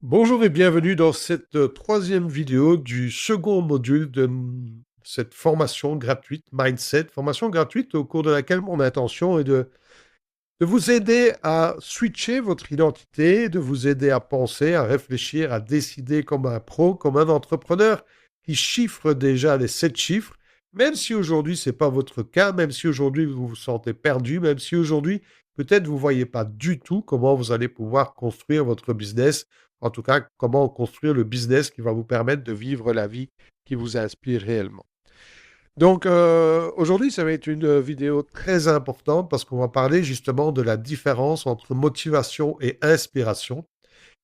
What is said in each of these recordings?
Bonjour et bienvenue dans cette troisième vidéo du second module de cette formation gratuite Mindset, formation gratuite au cours de laquelle mon intention est de vous aider à switcher votre identité, de vous aider à penser, à réfléchir, à décider comme un pro, comme un entrepreneur qui chiffre déjà les 7 chiffres, même si aujourd'hui ce n'est pas votre cas, même si aujourd'hui vous vous sentez perdu, même si aujourd'hui peut-être vous ne voyez pas du tout comment vous allez pouvoir construire votre business, en tout cas comment construire le business qui va vous permettre de vivre la vie qui vous inspire réellement. Donc aujourd'hui, ça va être une vidéo très importante parce qu'on va parler justement de la différence entre motivation et inspiration.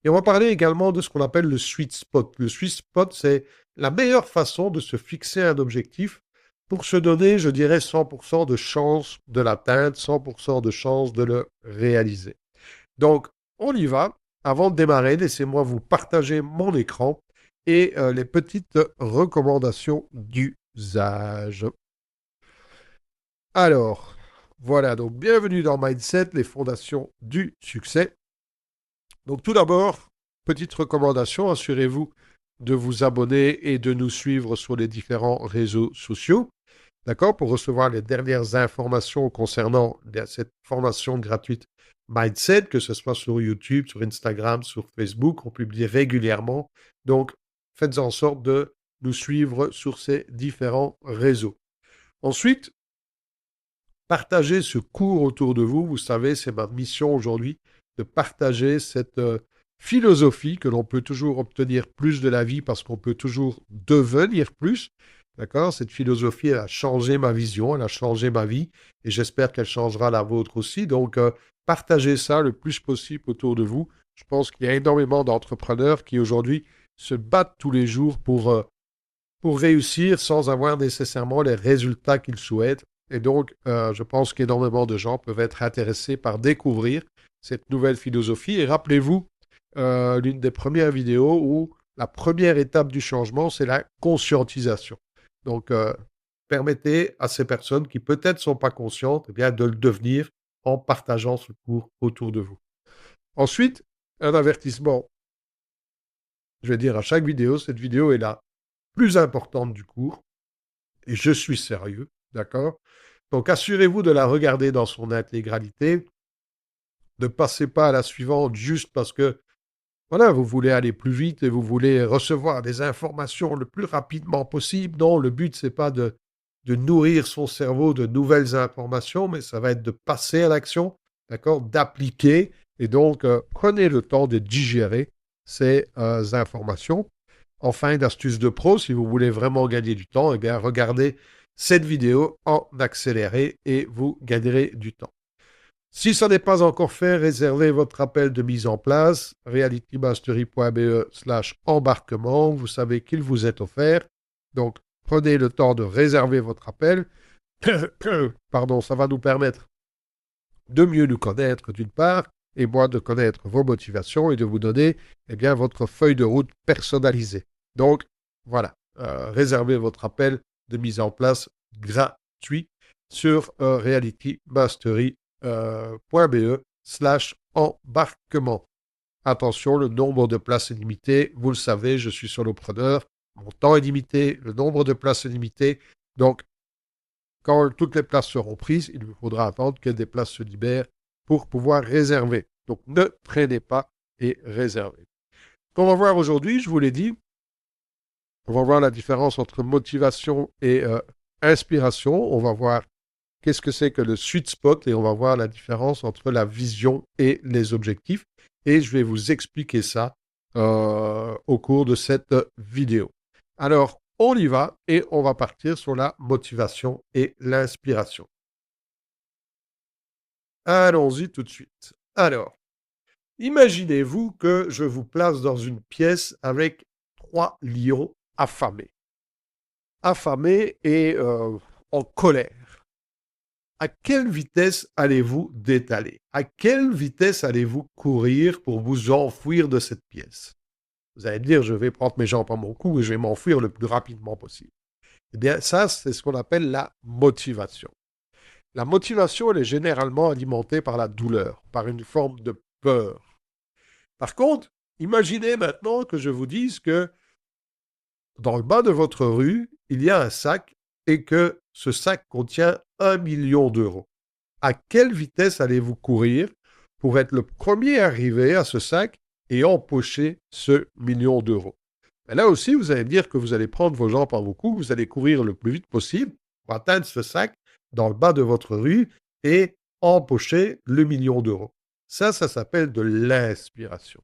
Et on va parler également de ce qu'on appelle le sweet spot. Le sweet spot, c'est la meilleure façon de se fixer un objectif pour se donner, je dirais, 100% de chance de l'atteindre, 100% de chance de le réaliser. Donc, on y va. Avant de démarrer, laissez-moi vous partager mon écran et les petites recommandations d'usage. Alors, voilà, donc bienvenue dans Mindset, les fondations du succès. Donc tout d'abord, petite recommandation, assurez-vous de vous abonner et de nous suivre sur les différents réseaux sociaux, d'accord, pour recevoir les dernières informations concernant cette formation gratuite Mindset, que ce soit sur YouTube, sur Instagram, sur Facebook, on publie régulièrement. Donc, faites en sorte de nous suivre sur ces différents réseaux. Ensuite, partagez ce cours autour de vous. Vous savez, c'est ma mission aujourd'hui de partager cette philosophie que l'on peut toujours obtenir plus de la vie parce qu'on peut toujours devenir plus. D'accord? Cette philosophie, elle a changé ma vision, elle a changé ma vie et j'espère qu'elle changera la vôtre aussi. Donc, partagez ça le plus possible autour de vous. Je pense qu'il y a énormément d'entrepreneurs qui aujourd'hui se battent tous les jours pour réussir sans avoir nécessairement les résultats qu'ils souhaitent. Et donc, je pense qu'énormément de gens peuvent être intéressés par découvrir cette nouvelle philosophie. Et rappelez-vous, l'une des premières vidéos où la première étape du changement, c'est la conscientisation. Donc, permettez à ces personnes qui peut-être ne sont pas conscientes eh bien, de le devenir en partageant ce cours autour de vous. Ensuite, un avertissement. Je vais dire à chaque vidéo, cette vidéo est la plus importante du cours. Et je suis sérieux, d'accord? Donc, assurez-vous de la regarder dans son intégralité. Ne passez pas à la suivante juste parce que, voilà, vous voulez aller plus vite et vous voulez recevoir des informations le plus rapidement possible. Non, le but, c'est pas de nourrir son cerveau de nouvelles informations, mais ça va être de passer à l'action, d'accord? D'appliquer. Et donc, prenez le temps de digérer ces informations. Enfin, une astuce de pro, si vous voulez vraiment gagner du temps, eh bien, regardez cette vidéo en accéléré et vous gagnerez du temps. Si ça n'est pas encore fait, réservez votre appel de mise en place, realitymastery.be/embarquement. Vous savez qu'il vous est offert. Donc, prenez le temps de réserver votre appel. Pardon, ça va nous permettre de mieux nous connaître d'une part, et moi de connaître vos motivations et de vous donner eh bien, votre feuille de route personnalisée. Donc, voilà, réservez votre appel de mise en place gratuit sur realitymastery.be/embarquement. Attention, le nombre de places est limité. Vous le savez, je suis solopreneur. Mon temps est limité, le nombre de places est limité. Donc, quand toutes les places seront prises, il vous faudra attendre que des places se libèrent pour pouvoir réserver. Donc, ne traînez pas et réservez. Ce qu'on va voir aujourd'hui, je vous l'ai dit, on va voir la différence entre motivation et inspiration. On va voir qu'est-ce que c'est que le sweet spot et on va voir la différence entre la vision et les objectifs. Et je vais vous expliquer ça au cours de cette vidéo. Alors, on y va et on va partir sur la motivation et l'inspiration. Allons-y tout de suite. Alors, imaginez-vous que je vous place dans une pièce avec 3 lions affamés. Affamés et en colère. À quelle vitesse allez-vous détaler? À quelle vitesse allez-vous courir pour vous enfuir de cette pièce? Vous allez me dire, je vais prendre mes jambes à mon cou et je vais m'enfuir le plus rapidement possible. Eh bien, ça, c'est ce qu'on appelle la motivation. La motivation, elle est généralement alimentée par la douleur, par une forme de peur. Par contre, Imaginez maintenant que je vous dise que dans le bas de votre rue, il y a un sac et que ce sac contient 1 million d'euros. À quelle vitesse allez-vous courir pour être le premier arrivé à ce sac et empocher ce 1 million d'euros? Et là aussi, vous allez me dire que vous allez prendre vos jambes par vos cou, vous allez courir le plus vite possible pour atteindre ce sac dans le bas de votre rue et empocher le 1 million d'euros. Ça s'appelle de l'inspiration.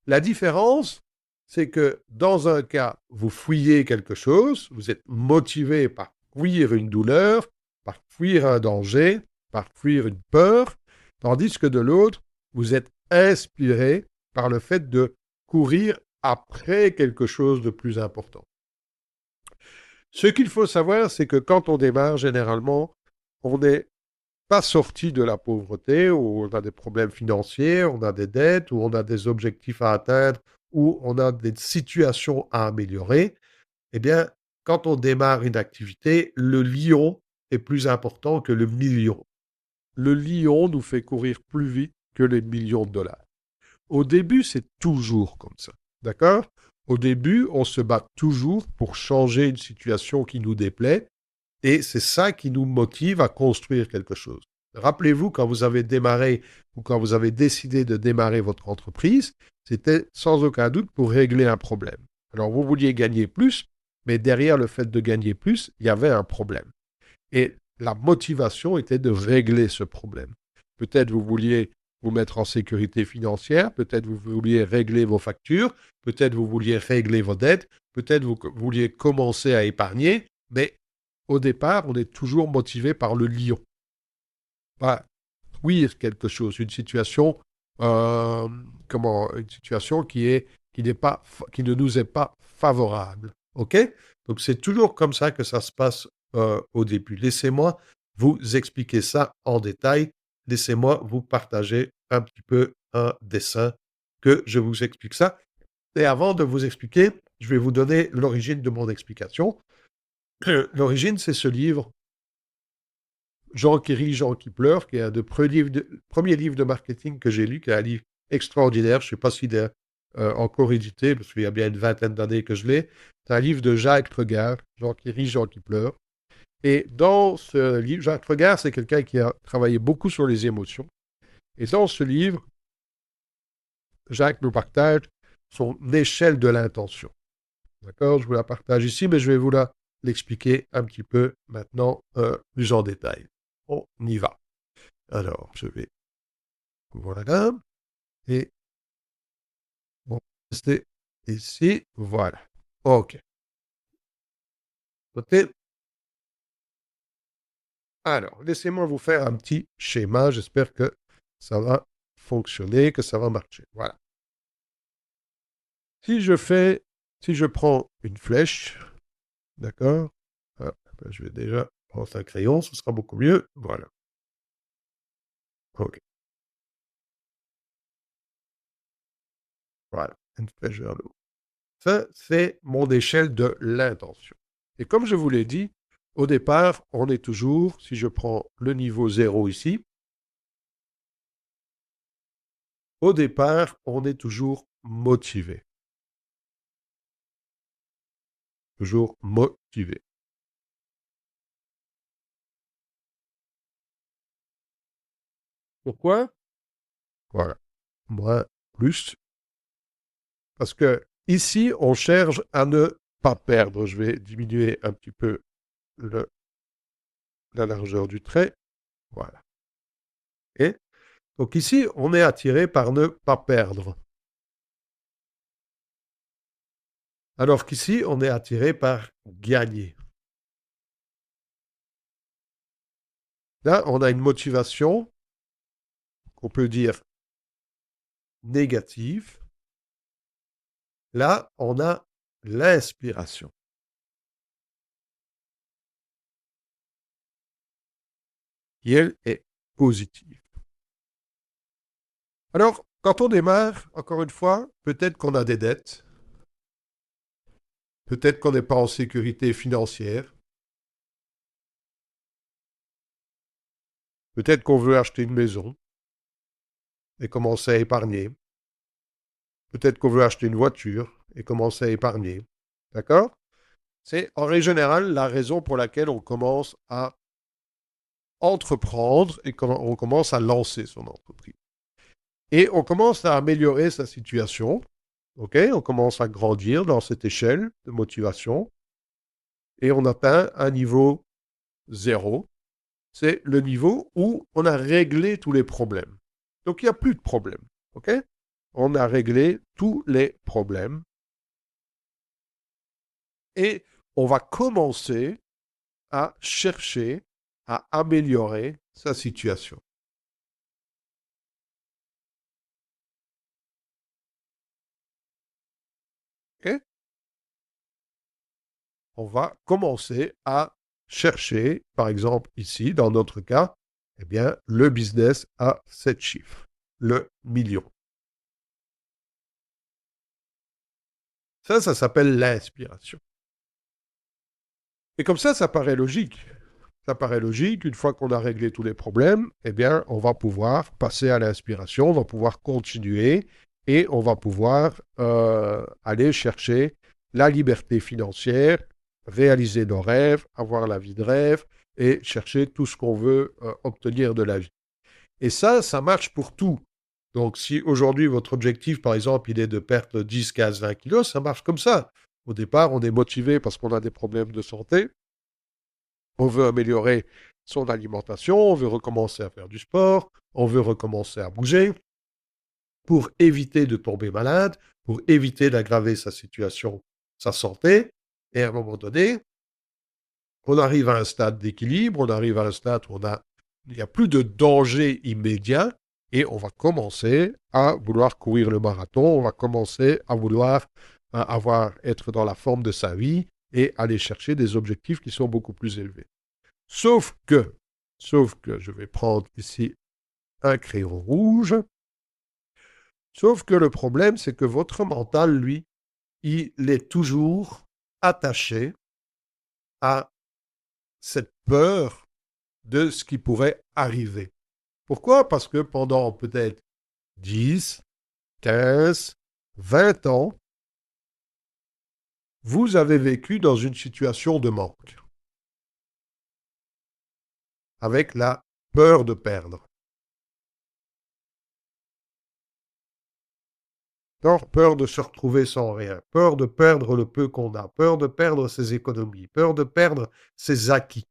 La différence, c'est que dans un cas, vous fuyez quelque chose, vous êtes motivé par fuir une douleur, par fuir un danger, par fuir une peur, tandis que de l'autre, vous êtes inspiré par le fait de courir après quelque chose de plus important. Ce qu'il faut savoir, c'est que quand on démarre, généralement, on n'est pas sorti de la pauvreté, où on a des problèmes financiers, on a des dettes, où on a des objectifs à atteindre, où on a des situations à améliorer. Eh bien, quand on démarre une activité, le lion est plus important que le million. Le lion nous fait courir plus vite que les millions de dollars. Au début, c'est toujours comme ça. D'accord? Au début, on se bat toujours pour changer une situation qui nous déplaît et c'est ça qui nous motive à construire quelque chose. Rappelez-vous, quand vous avez démarré ou quand vous avez décidé de démarrer votre entreprise, c'était sans aucun doute pour régler un problème. Alors, vous vouliez gagner plus, mais derrière le fait de gagner plus, il y avait un problème. Et la motivation était de régler ce problème. Peut-être vous vouliez vous mettre en sécurité financière, peut-être vous vouliez régler vos factures, peut-être vous vouliez régler vos dettes, peut-être vous vouliez commencer à épargner, mais au départ, on est toujours motivé par le lion. Pas oui, quelque chose, une situation, une situation qui ne nous est pas favorable. OK? Donc c'est toujours comme ça que ça se passe au début. Laissez-moi vous expliquer ça en détail. Laissez-moi vous partager un petit peu un dessin que je vous explique ça. Et avant de vous expliquer, je vais vous donner l'origine de mon explication. L'origine, c'est ce livre Jean qui rit, Jean qui pleure, qui est un des premiers livres de marketing que j'ai lu, qui est un livre extraordinaire. Je ne sais pas s'il est encore édité, parce qu'il y a bien une vingtaine d'années que je l'ai. C'est un livre de Jacques Tregard, Jean qui rit, Jean qui pleure. Et dans ce livre, Jacques Tregard, c'est quelqu'un qui a travaillé beaucoup sur les émotions. Et dans ce livre, Jacques nous partage son échelle de l'intention. D'accord? Je vous la partage ici, mais je vais vous l'expliquer un petit peu maintenant plus en détail. On y va. Alors, je vais. Voilà. Et bon, rester ici. Voilà. OK. Notez. Alors, laissez-moi vous faire un petit schéma. J'espère que ça va fonctionner, que ça va marcher. Voilà. Si je prends une flèche, d'accord? Ah, ben, je vais déjà prendre un crayon, ce sera beaucoup mieux. Voilà. OK. Voilà. Une flèche vers le haut. Ça, c'est mon échelle de l'intention. Et comme je vous l'ai dit, au départ, on est toujours, si je prends le niveau 0 ici, au départ, on est toujours motivé. Toujours motivé. Pourquoi? Voilà. Moins, plus. Parce que ici, on cherche à ne pas perdre. Je vais diminuer un petit peu la largeur du trait. Voilà. Et donc ici, on est attiré par ne pas perdre. Alors qu'ici, on est attiré par gagner. Là, on a une motivation qu'on peut dire négative. Là, on a l'inspiration, qui, elle, est positive. Alors, quand on démarre, encore une fois, peut-être qu'on a des dettes, peut-être qu'on n'est pas en sécurité financière, peut-être qu'on veut acheter une maison et commencer à épargner. Peut-être qu'on veut acheter une voiture et commencer à épargner. D'accord? C'est en règle générale la raison pour laquelle on commence à entreprendre et on commence à lancer son entreprise. Et on commence à améliorer sa situation. OK? On commence à grandir dans cette échelle de motivation et on atteint un niveau zéro. C'est le niveau où on a réglé tous les problèmes. Donc il n'y a plus de problème. OK? On a réglé tous les problèmes et on va commencer à chercher à améliorer sa situation. OK? On va commencer à chercher, par exemple ici, dans notre cas, eh bien, le business à 7 chiffres, le million. Ça s'appelle l'inspiration. Et comme ça paraît logique. Ça paraît logique, une fois qu'on a réglé tous les problèmes, eh bien, on va pouvoir passer à l'inspiration, on va pouvoir continuer et on va pouvoir aller chercher la liberté financière, réaliser nos rêves, avoir la vie de rêve et chercher tout ce qu'on veut obtenir de la vie. Et ça marche pour tout. Donc, si aujourd'hui votre objectif, par exemple, il est de perdre 10, 15, 20 kilos, ça marche comme ça. Au départ, on est motivé parce qu'on a des problèmes de santé. On veut améliorer son alimentation, on veut recommencer à faire du sport, on veut recommencer à bouger pour éviter de tomber malade, pour éviter d'aggraver sa situation, sa santé. Et à un moment donné, on arrive à un stade d'équilibre, on arrive à un stade où il n'y a plus de danger immédiat et on va commencer à vouloir courir le marathon, on va commencer à vouloir être dans la forme de sa vie et aller chercher des objectifs qui sont beaucoup plus élevés. Sauf que, je vais prendre ici un crayon rouge, sauf que le problème, c'est que votre mental, lui, il est toujours attaché à cette peur de ce qui pourrait arriver. Pourquoi? Parce que pendant peut-être 10, 15, 20 ans, vous avez vécu dans une situation de manque, avec la peur de perdre. Donc, peur de se retrouver sans rien, peur de perdre le peu qu'on a, peur de perdre ses économies, peur de perdre ses acquis.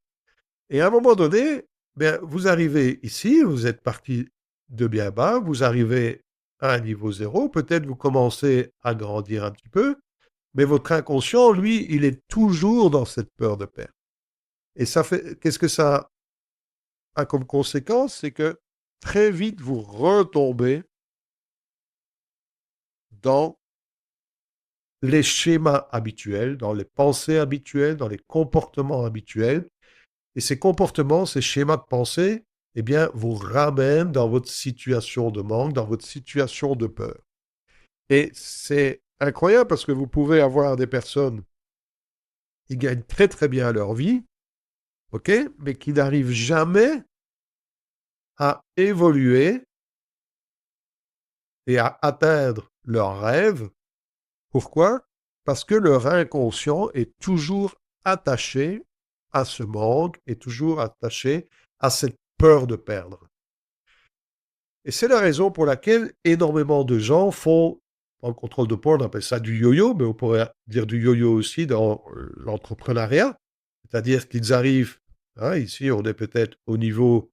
Et à un moment donné, bien, vous arrivez ici, vous êtes parti de bien bas, vous arrivez à un niveau zéro, peut-être vous commencez à grandir un petit peu, mais votre inconscient, lui, il est toujours dans cette peur de perdre. Et ça fait, qu'est-ce que ça a comme conséquence? C'est que très vite, vous retombez dans les schémas habituels, dans les pensées habituelles, dans les comportements habituels. Et ces comportements, ces schémas de pensée, eh bien, vous ramènent dans votre situation de manque, dans votre situation de peur. Et c'est incroyable parce que vous pouvez avoir des personnes qui gagnent très très bien leur vie, ok, mais qui n'arrivent jamais à évoluer et à atteindre leurs rêves. Pourquoi? Parce que leur inconscient est toujours attaché à ce manque, est toujours attaché à cette peur de perdre. Et c'est la raison pour laquelle énormément de gens font, dans le contrôle de poids, on appelle ça du yo-yo, mais on pourrait dire du yo-yo aussi dans l'entrepreneuriat. C'est-à-dire qu'ils arrivent, hein, ici on est peut-être au niveau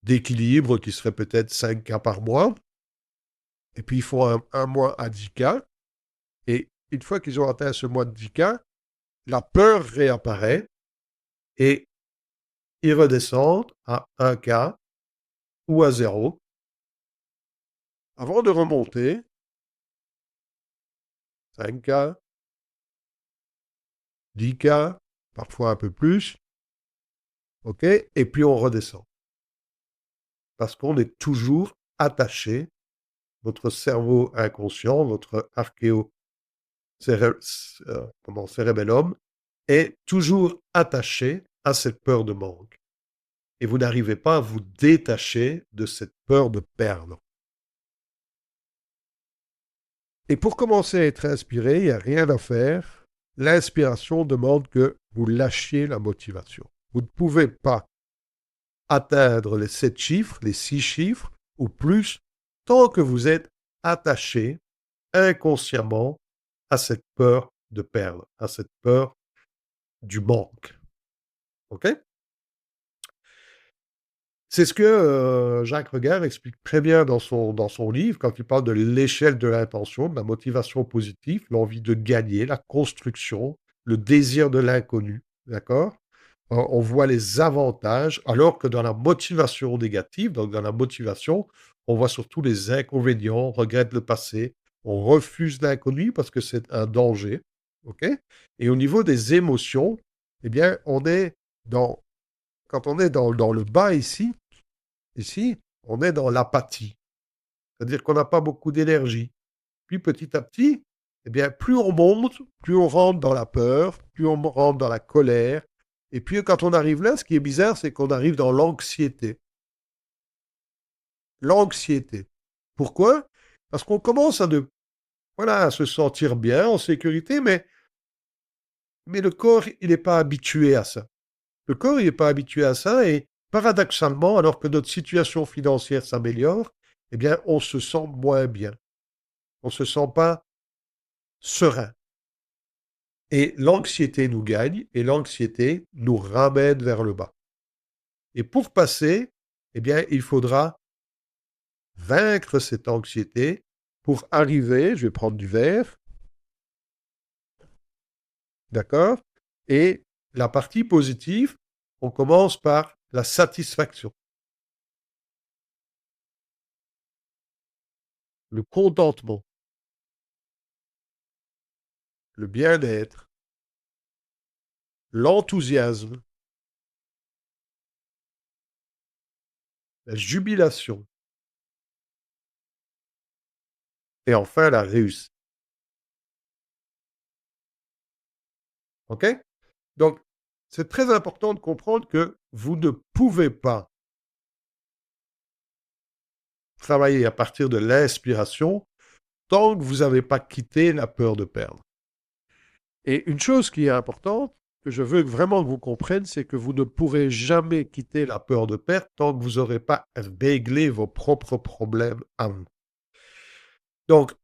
d'équilibre qui serait peut-être 5 cas par mois, et puis ils font un mois à 10 cas, et une fois qu'ils ont atteint ce mois de 10 cas, la peur réapparaît, et ils redescendent à 1 cas ou à 0, avant de remonter 5 cas, 10 cas, parfois un peu plus, ok? Et puis on redescend. Parce qu'on est toujours attaché, votre cerveau inconscient, votre cérébellum, est toujours attaché à cette peur de manque. Et vous n'arrivez pas à vous détacher de cette peur de perdre. Et pour commencer à être inspiré, il n'y a rien à faire. L'inspiration demande que vous lâchiez la motivation. Vous ne pouvez pas atteindre les 7 chiffres, les 6 chiffres ou plus tant que vous êtes attaché inconsciemment à cette peur de perdre, à cette peur du manque. OK? C'est ce que Jacques Regard explique très bien dans son livre quand il parle de l'échelle de l'intention, de la motivation positive, l'envie de gagner, la construction, le désir de l'inconnu. D'accord? On voit les avantages, alors que dans la motivation négative, donc dans la motivation, on voit surtout les inconvénients, on regrette le passé, on refuse l'inconnu parce que c'est un danger. OK? Et au niveau des émotions, eh bien, quand on est dans le bas ici, on est dans l'apathie. C'est-à-dire qu'on n'a pas beaucoup d'énergie. Puis petit à petit, eh bien, plus on monte, plus on rentre dans la peur, plus on rentre dans la colère. Et puis quand on arrive là, ce qui est bizarre, c'est qu'on arrive dans l'anxiété. L'anxiété. Pourquoi? Parce qu'on commence voilà, à se sentir bien, en sécurité, mais le corps, il n'est pas habitué à ça. Le corps, il n'est pas habitué à ça et paradoxalement, alors que notre situation financière s'améliore, eh bien, on se sent moins bien. On ne se sent pas serein. Et l'anxiété nous gagne et l'anxiété nous ramène vers le bas. Et pour passer, eh bien, il faudra vaincre cette anxiété pour arriver, je vais prendre du verre, d'accord? Et la partie positive, on commence par la satisfaction, le contentement, le bien-être, l'enthousiasme, la jubilation et enfin la réussite. OK? Donc, c'est très important de comprendre que vous ne pouvez pas travailler à partir de l'inspiration tant que vous n'avez pas quitté la peur de perdre. Et une chose qui est importante, que je veux vraiment que vous compreniez, c'est que vous ne pourrez jamais quitter la peur de perdre tant que vous n'aurez pas réglé vos propres problèmes à vous. Donc,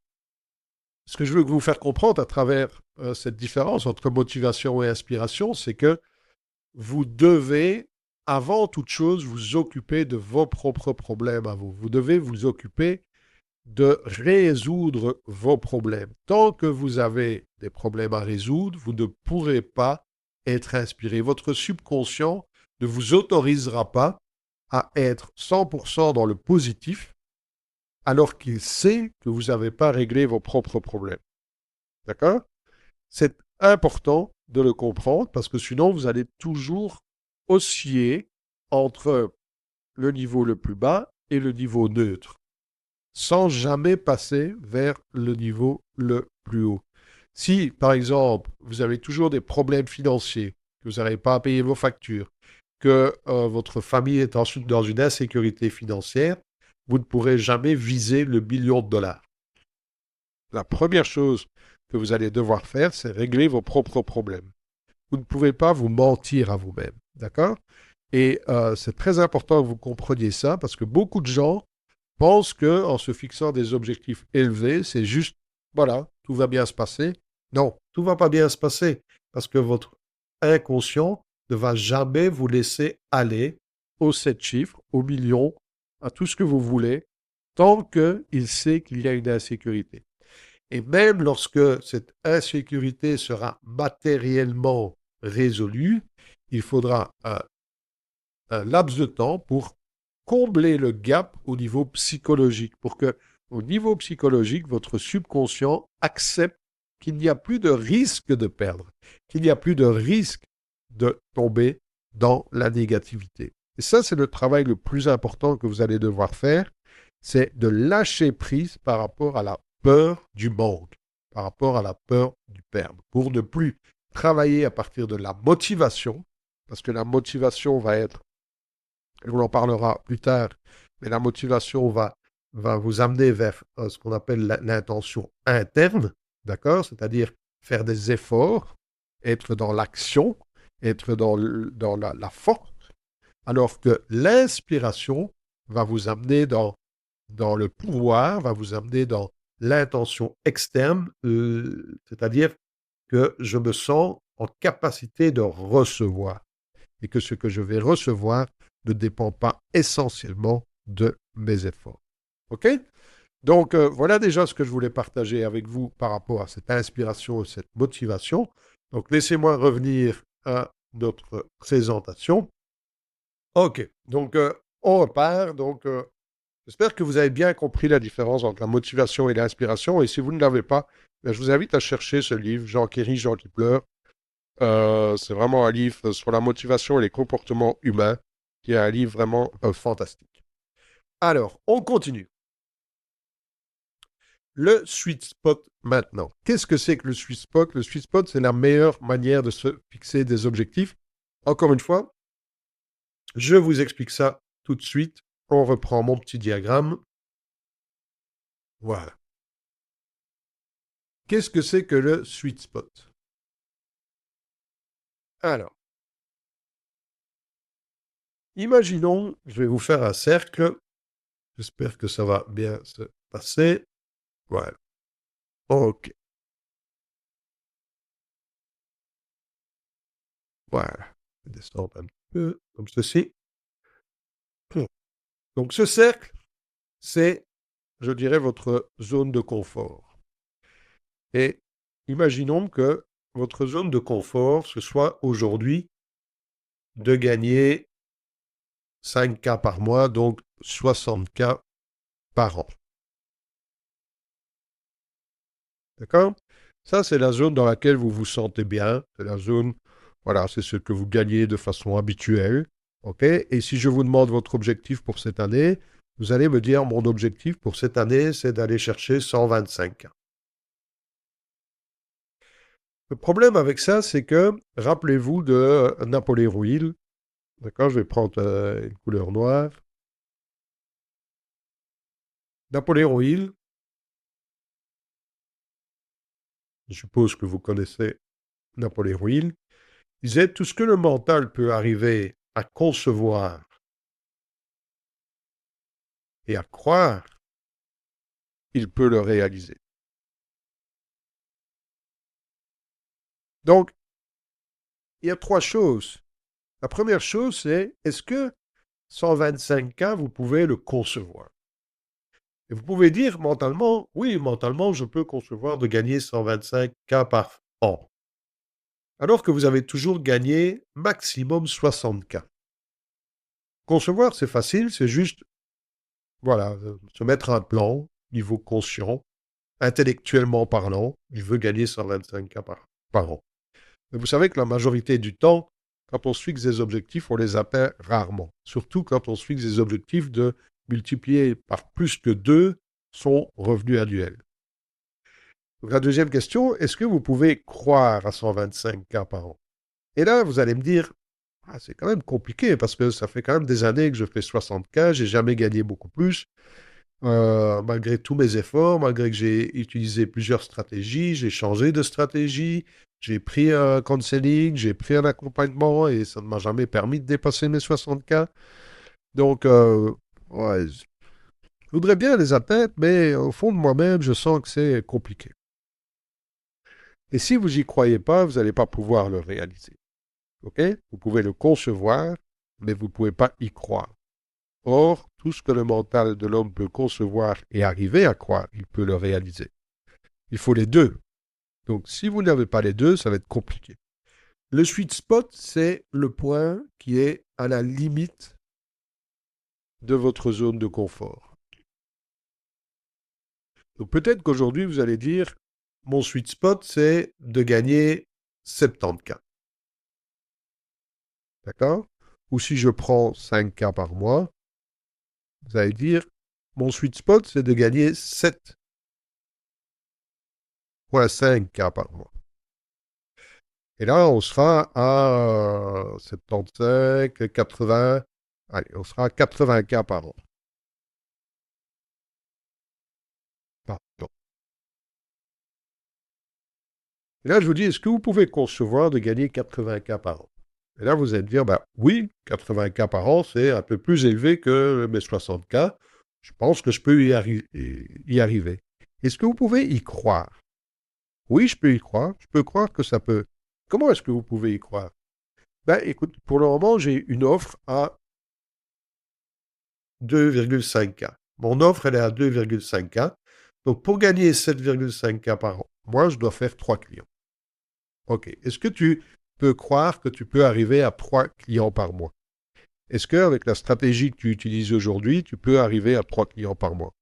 ce que je veux vous faire comprendre à travers cette différence entre motivation et inspiration, c'est que vous devez, avant toute chose, vous occuper de vos propres problèmes à vous. Vous devez vous occuper de résoudre vos problèmes. Tant que vous avez des problèmes à résoudre, vous ne pourrez pas être inspiré. Votre subconscient ne vous autorisera pas à être 100% dans le positif alors qu'il sait que vous n'avez pas réglé vos propres problèmes. D'accord? C'est important de le comprendre parce que sinon vous allez toujours osciller entre le niveau le plus bas et le niveau neutre, sans jamais passer vers le niveau le plus haut. Si, par exemple, vous avez toujours des problèmes financiers, que vous n'arrivez pas à payer vos factures, que votre famille est ensuite dans une insécurité financière, vous ne pourrez jamais viser le million de dollars. La première chose que vous allez devoir faire, c'est régler vos propres problèmes. Vous ne pouvez pas vous mentir à vous-même. D'accord? Et c'est très important que vous compreniez ça parce que beaucoup de gens pensent qu'en se fixant des objectifs élevés, c'est juste, voilà, tout va bien se passer. Non, tout ne va pas bien se passer parce que votre inconscient ne va jamais vous laisser aller aux 7 chiffres, aux millions, à tout ce que vous voulez, tant qu'il sait qu'il y a une insécurité. Et même lorsque cette insécurité sera matériellement résolue, il faudra un laps de temps pour combler le gap au niveau psychologique, pour que, au niveau psychologique, votre subconscient accepte qu'il n'y a plus de risque de perdre, qu'il n'y a plus de risque de tomber dans la négativité. Et ça, c'est le travail le plus important que vous allez devoir faire, c'est de lâcher prise par rapport à la peur du manque, par rapport à la peur du perdre, pour ne plus travailler à partir de la motivation, parce que la motivation va être, et on en parlera plus tard, mais la motivation va va vous amener vers ce qu'on appelle l'intention interne, d'accord? C'est-à-dire faire des efforts, être dans l'action, être dans la force, alors que l'inspiration va vous amener dans le pouvoir, va vous amener dans l'intention externe, c'est-à-dire que je me sens en capacité de recevoir et que ce que je vais recevoir ne dépend pas essentiellement de mes efforts. OK? Donc, voilà déjà ce que je voulais partager avec vous par rapport à cette inspiration et cette motivation. Donc, laissez-moi revenir à notre présentation. OK. Donc, on repart. Donc, j'espère que vous avez bien compris la différence entre la motivation et l'inspiration. Et si vous ne l'avez pas, ben, je vous invite à chercher ce livre, Jean qui rit, Jean qui pleure. C'est vraiment un livre sur la motivation et les comportements humains, qui est un livre vraiment fantastique. Alors, on continue. Le sweet spot maintenant. Qu'est-ce que c'est que le sweet spot? Le sweet spot, c'est la meilleure manière de se fixer des objectifs. Encore une fois, je vous explique ça tout de suite. On reprend mon petit diagramme. Voilà. Qu'est-ce que c'est que le sweet spot? Alors, imaginons, je vais vous faire un cercle. J'espère que ça va bien se passer. Voilà. OK. Voilà. Je vais descendre un petit peu, comme ceci. Donc, ce cercle, c'est, je dirais, votre zone de confort. Et imaginons que votre zone de confort, ce soit aujourd'hui de gagner 5K par mois, donc 60K par an. D'accord? Ça, c'est la zone dans laquelle vous vous sentez bien. C'est la zone, voilà, c'est ce que vous gagnez de façon habituelle. OK? Et si je vous demande votre objectif pour cette année, vous allez me dire, mon objectif pour cette année, c'est d'aller chercher 125K. Le problème avec ça, c'est que, rappelez-vous de Napoléon Hill. D'accord? Je vais prendre une couleur noire. Napoléon Hill, je suppose que vous connaissez Napoléon Hill, disait tout ce que le mental peut arriver à concevoir et à croire, il peut le réaliser. Donc, il y a trois choses. La première chose, c'est est-ce que 125K, vous pouvez le concevoir? Et vous pouvez dire mentalement, oui, mentalement, je peux concevoir de gagner 125K par an. Alors que vous avez toujours gagné maximum 60K. Concevoir, c'est facile, c'est juste, voilà, se mettre un plan, niveau conscient, intellectuellement parlant, je veux gagner 125K par an. Mais vous savez que la majorité du temps, quand on se fixe des objectifs, on les atteint rarement. Surtout quand on se fixe des objectifs de multiplier par plus que 2 son revenu annuel. Donc la deuxième question, est-ce que vous pouvez croire à 125K par an? Et là, vous allez me dire, ah, c'est quand même compliqué parce que ça fait quand même des années que je fais 60K, j'ai jamais gagné beaucoup plus. Malgré tous mes efforts, malgré que j'ai utilisé plusieurs stratégies, j'ai changé de stratégie, j'ai pris un counseling, j'ai pris un accompagnement et ça ne m'a jamais permis de dépasser mes 60K. Donc, ouais, je voudrais bien les atteindre, mais au fond de moi-même, je sens que c'est compliqué. Et si vous n'y croyez pas, vous n'allez pas pouvoir le réaliser. OK? Vous pouvez le concevoir, mais vous ne pouvez pas y croire. Or, tout ce que le mental de l'homme peut concevoir et arriver à croire, il peut le réaliser. Il faut les deux. Donc, si vous n'avez pas les deux, ça va être compliqué. Le sweet spot, c'est le point qui est à la limite de votre zone de confort. Donc, peut-être qu'aujourd'hui, vous allez dire, mon sweet spot, c'est de gagner 70K. D'accord? Ou si je prends 5K par mois, vous allez dire, mon sweet spot, c'est de gagner 7,5K par mois. Et là, on sera à 75, 80. Allez, on sera à 80K par an. Et là, je vous dis, est-ce que vous pouvez concevoir de gagner 80K par an? Et là, vous allez me dire, bah, oui, 80K par an, c'est un peu plus élevé que mes 60K. Je pense que je peux y arriver. Est-ce que vous pouvez y croire? Oui, je peux y croire. Je peux croire que ça peut. Comment est-ce que vous pouvez y croire? Ben, écoute, pour le moment, j'ai une offre à 2,5K. Mon offre, elle est à 2,5K. Donc, pour gagner 7,5K par mois, je dois faire 3 clients. OK. Est-ce que tu peux croire que tu peux arriver à 3 clients par mois? Est-ce qu'avec la stratégie que tu utilises aujourd'hui, tu peux arriver à 3 clients par mois?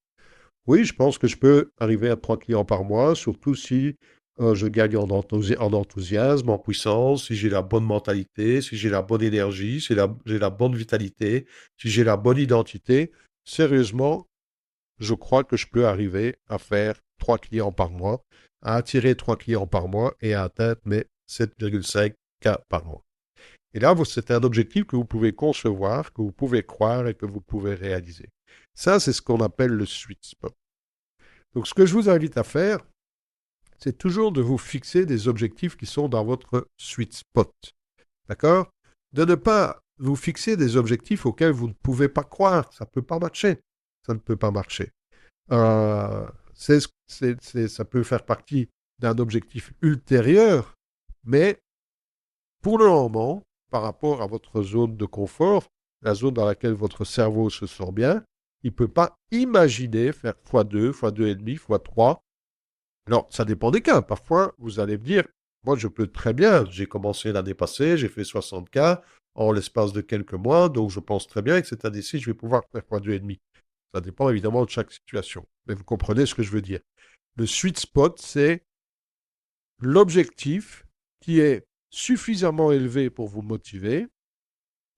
Oui, je pense que je peux arriver à 3 clients par mois, surtout si je gagne en enthousiasme, en puissance, si j'ai la bonne mentalité, si j'ai la bonne énergie, si j'ai la bonne vitalité, si j'ai la bonne identité. Sérieusement, je crois que je peux arriver à faire 3 clients par mois, à attirer 3 clients par mois et à atteindre mes 7,5K par mois. Et là, c'est un objectif que vous pouvez concevoir, que vous pouvez croire et que vous pouvez réaliser. Ça, c'est ce qu'on appelle le sweet spot. Donc, ce que je vous invite à faire, c'est toujours de vous fixer des objectifs qui sont dans votre sweet spot. D'accord? De ne pas vous fixer des objectifs auxquels vous ne pouvez pas croire. Ça ne peut pas marcher. Ça ne peut pas marcher. Ça peut faire partie d'un objectif ultérieur, mais pour le moment, par rapport à votre zone de confort, la zone dans laquelle votre cerveau se sent bien, il ne peut pas imaginer faire x2, x2,5, x3. Alors, ça dépend des cas. Parfois, vous allez me dire, moi, je peux très bien. J'ai commencé l'année passée, j'ai fait 60K en l'espace de quelques mois, donc je pense très bien que cette année-ci, je vais pouvoir faire x2,5. Ça dépend évidemment de chaque situation. Mais vous comprenez ce que je veux dire. Le sweet spot, c'est l'objectif qui est suffisamment élevé pour vous motiver,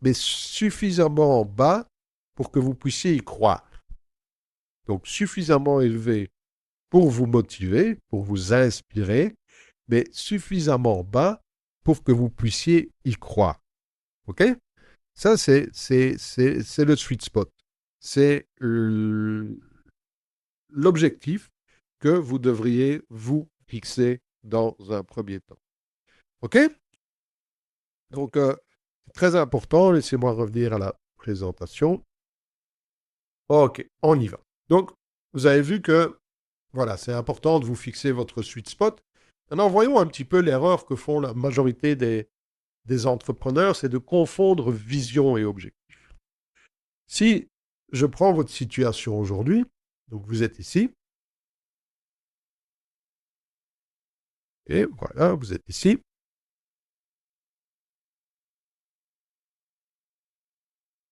mais suffisamment bas pour que vous puissiez y croire. Donc suffisamment élevé pour vous motiver, pour vous inspirer, mais suffisamment bas pour que vous puissiez y croire. OK? Ça, c'est le sweet spot. C'est l'objectif que vous devriez vous fixer dans un premier temps. OK? Donc, c'est très important. Laissez-moi revenir à la présentation. OK, on y va. Donc, vous avez vu que, voilà, c'est important de vous fixer votre sweet spot. Maintenant, voyons un petit peu l'erreur que font la majorité des entrepreneurs, c'est de confondre vision et objectif. Si je prends votre situation aujourd'hui, donc vous êtes ici, et voilà, vous êtes ici.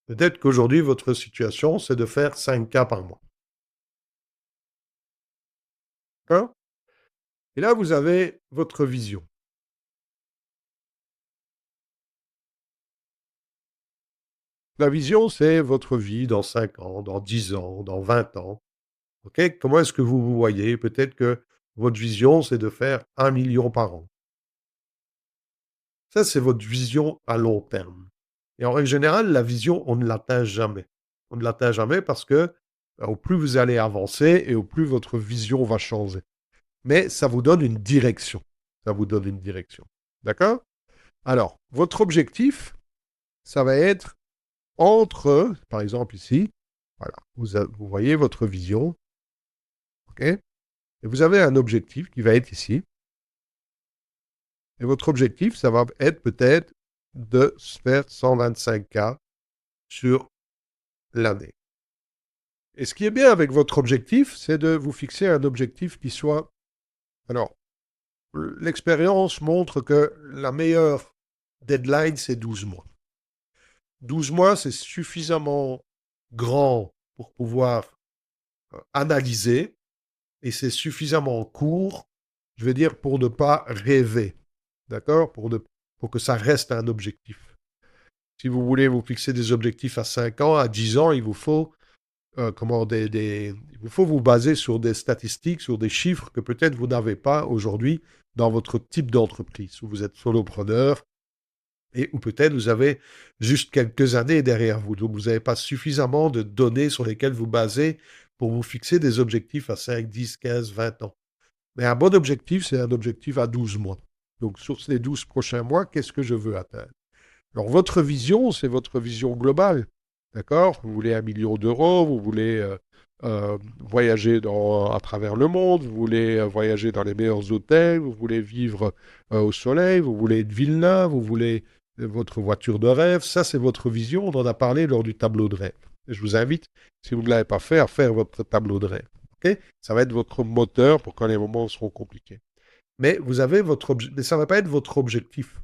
Peut-être qu'aujourd'hui, votre situation, c'est de faire 5K par mois. D'accord? Et là, vous avez votre vision. La vision, c'est votre vie dans 5 ans, dans 10 ans, dans 20 ans. OK? Comment est-ce que vous vous voyez? Peut-être que votre vision, c'est de faire 1 million par an. Ça, c'est votre vision à long terme. Et en règle générale, la vision, on ne l'atteint jamais. On ne l'atteint jamais parce que au plus vous allez avancer et au plus votre vision va changer. Mais ça vous donne une direction. Ça vous donne une direction. D'accord? Alors, votre objectif, ça va être entre, par exemple ici, voilà, vous voyez votre vision, ok? Et vous avez un objectif qui va être ici. Et votre objectif, ça va être peut-être de se faire 125K sur l'année. Et ce qui est bien avec votre objectif, c'est de vous fixer un objectif qui soit... Alors, l'expérience montre que la meilleure deadline, c'est 12 mois. 12 mois, c'est suffisamment grand pour pouvoir analyser et c'est suffisamment court, je veux dire, pour ne pas rêver. D'accord? Pour que ça reste un objectif. Si vous voulez vous fixer des objectifs à 5 ans, à 10 ans, il vous faut, il vous faut vous baser sur des statistiques, sur des chiffres que peut-être vous n'avez pas aujourd'hui dans votre type d'entreprise, où vous êtes solopreneur, et où peut-être vous avez juste quelques années derrière vous. Donc, vous n'avez pas suffisamment de données sur lesquelles vous basez pour vous fixer des objectifs à 5, 10, 15, 20 ans. Mais un bon objectif, c'est un objectif à 12 mois. Donc, sur ces 12 prochains mois, qu'est-ce que je veux atteindre? Alors, votre vision, c'est votre vision globale. D'accord? Vous voulez 1 million d'euros, vous voulez voyager à travers le monde, vous voulez voyager dans les meilleurs hôtels, vous voulez vivre au soleil, vous voulez une villa, vous voulez votre voiture de rêve. Ça, c'est votre vision. On en a parlé lors du tableau de rêve. Et je vous invite, si vous ne l'avez pas fait, à faire votre tableau de rêve. Ok? Ça va être votre moteur pour quand les moments seront compliqués. Mais vous avez mais ça ne va pas être votre objectif.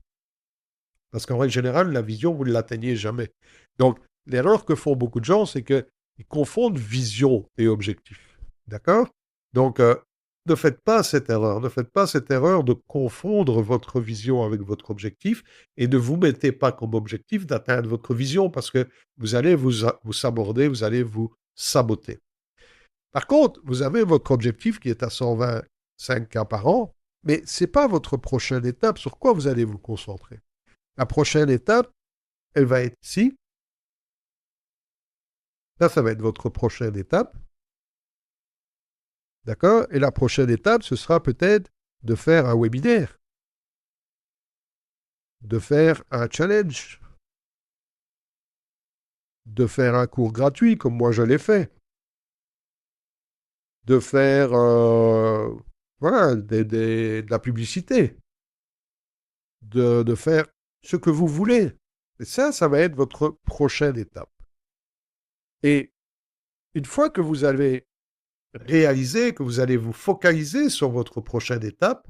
Parce qu'en règle générale, la vision, vous ne l'atteignez jamais. Donc, l'erreur que font beaucoup de gens, c'est qu'ils confondent vision et objectif. D'accord? Donc, ne faites pas cette erreur. Ne faites pas cette erreur de confondre votre vision avec votre objectif et ne vous mettez pas comme objectif d'atteindre votre vision parce que vous allez vous saborder, vous allez vous saboter. Par contre, vous avez votre objectif qui est à 125 cas par an, mais ce n'est pas votre prochaine étape. Sur quoi vous allez vous concentrer? La prochaine étape, elle va être ici. Là, ça va être votre prochaine étape. D'accord? Et la prochaine étape, ce sera peut-être de faire un webinaire, de faire un challenge, de faire un cours gratuit comme moi je l'ai fait, de faire voilà, de la publicité, de faire ce que vous voulez. Et ça va être votre prochaine étape. Et une fois que vous avez réalisé, que vous allez vous focaliser sur votre prochaine étape,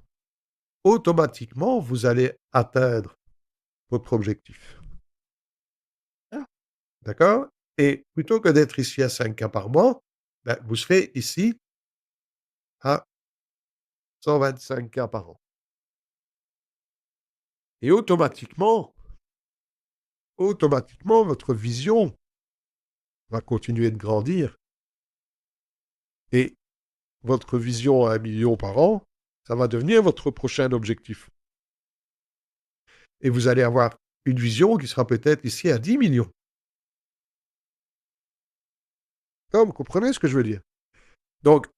automatiquement, vous allez atteindre votre objectif. D'accord? Et plutôt que d'être ici à 5 cas par mois, ben, vous serez ici à 125 cas par an. Et automatiquement, votre vision va continuer de grandir. Et votre vision à 1 million par an, ça va devenir votre prochain objectif. Et vous allez avoir une vision qui sera peut-être ici à 10 millions. Vous comprenez ce que je veux dire? Donc,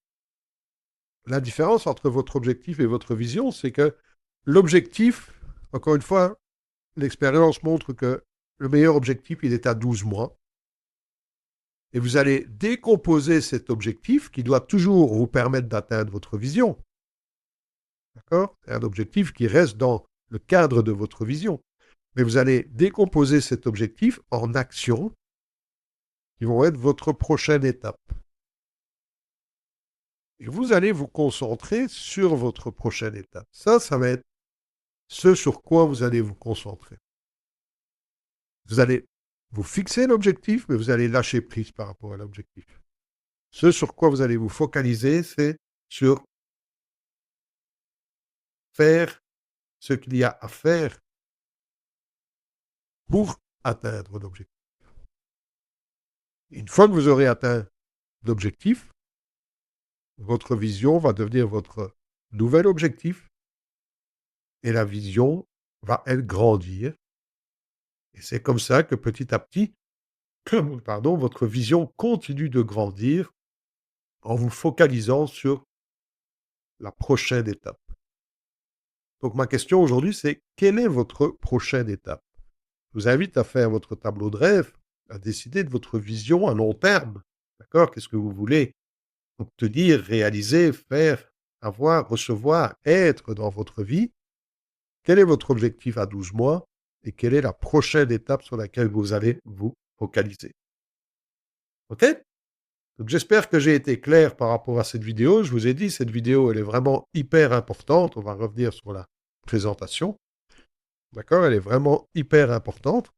la différence entre votre objectif et votre vision, c'est que l'objectif, encore une fois, l'expérience montre que le meilleur objectif, il est à 12 mois. Et vous allez décomposer cet objectif qui doit toujours vous permettre d'atteindre votre vision. D'accord? C'est un objectif qui reste dans le cadre de votre vision. Mais vous allez décomposer cet objectif en actions qui vont être votre prochaine étape. Et vous allez vous concentrer sur votre prochaine étape. Ça va être ce sur quoi vous allez vous concentrer. Vous allez vous fixer l'objectif, mais vous allez lâcher prise par rapport à l'objectif. Ce sur quoi vous allez vous focaliser, c'est sur faire ce qu'il y a à faire pour atteindre l'objectif. Une fois que vous aurez atteint l'objectif, votre vision va devenir votre nouvel objectif et la vision va, elle, grandir. Et c'est comme ça que petit à petit, votre vision continue de grandir en vous focalisant sur la prochaine étape. Donc ma question aujourd'hui, c'est quelle est votre prochaine étape? Je vous invite à faire votre tableau de rêve, à décider de votre vision à long terme. D'accord? Qu'est-ce que vous voulez obtenir, réaliser, faire, avoir, recevoir, être dans votre vie? Quel est votre objectif à 12 mois? Et quelle est la prochaine étape sur laquelle vous allez vous focaliser? OK? Donc j'espère que j'ai été clair par rapport à cette vidéo. Je vous ai dit, cette vidéo, elle est vraiment hyper importante. On va revenir sur la présentation. D'accord? Elle est vraiment hyper importante.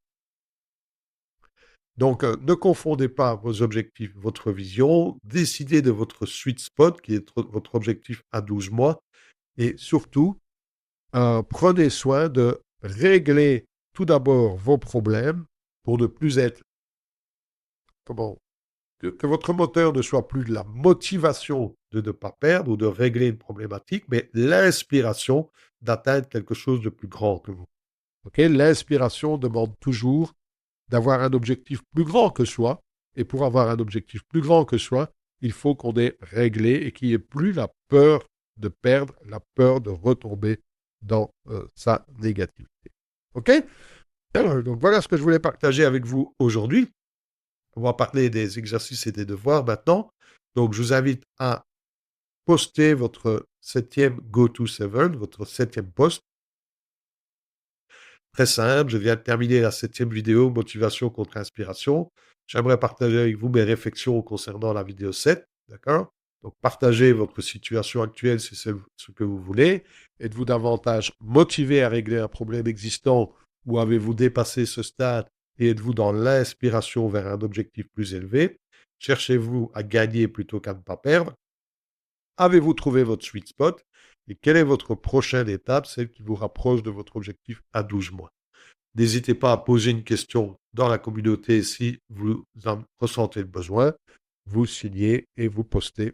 Donc, ne confondez pas vos objectifs, votre vision. Décidez de votre sweet spot, qui est votre objectif à 12 mois. Et surtout, prenez soin de régler tout d'abord vos problèmes pour ne plus être, que votre moteur ne soit plus de la motivation de ne pas perdre ou de régler une problématique, mais l'inspiration d'atteindre quelque chose de plus grand que vous. Okay? L'inspiration demande toujours d'avoir un objectif plus grand que soi. Et pour avoir un objectif plus grand que soi, il faut qu'on ait réglé et qu'il n'y ait plus la peur de perdre, la peur de retomber dans sa négativité. OK? Donc voilà ce que je voulais partager avec vous aujourd'hui. On va parler des exercices et des devoirs maintenant. Donc je vous invite à poster votre 7e Go-to-7, votre 7e post. Très simple, je viens de terminer la 7e vidéo, motivation contre inspiration. J'aimerais partager avec vous mes réflexions concernant la vidéo 7, d'accord? Donc partagez votre situation actuelle si c'est ce que vous voulez. Êtes-vous davantage motivé à régler un problème existant ou avez-vous dépassé ce stade et êtes-vous dans l'inspiration vers un objectif plus élevé? Cherchez-vous à gagner plutôt qu'à ne pas perdre? Avez-vous trouvé votre sweet spot? Et quelle est votre prochaine étape, celle qui vous rapproche de votre objectif à 12 mois? N'hésitez pas à poser une question dans la communauté si vous en ressentez le besoin. Vous signez et vous postez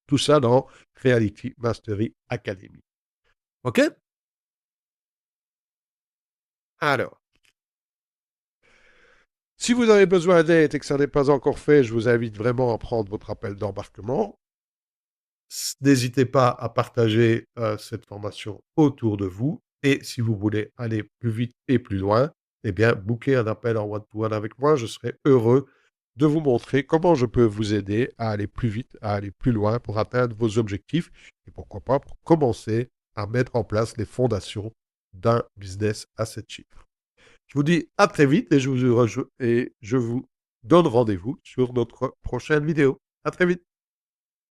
tout ça dans Reality Mastery Academy. OK? Alors, si vous avez besoin d'aide et que ça n'est pas encore fait, je vous invite vraiment à prendre votre appel d'embarquement. N'hésitez pas à partager cette formation autour de vous. Et si vous voulez aller plus vite et plus loin, eh bien, booker un appel en one-to-one avec moi. Je serai heureux de vous montrer comment je peux vous aider à aller plus vite, à aller plus loin pour atteindre vos objectifs et pourquoi pas pour commencer à mettre en place les fondations d'un business à 7 chiffres. Je vous dis à très vite et je vous donne rendez-vous sur notre prochaine vidéo. À très vite.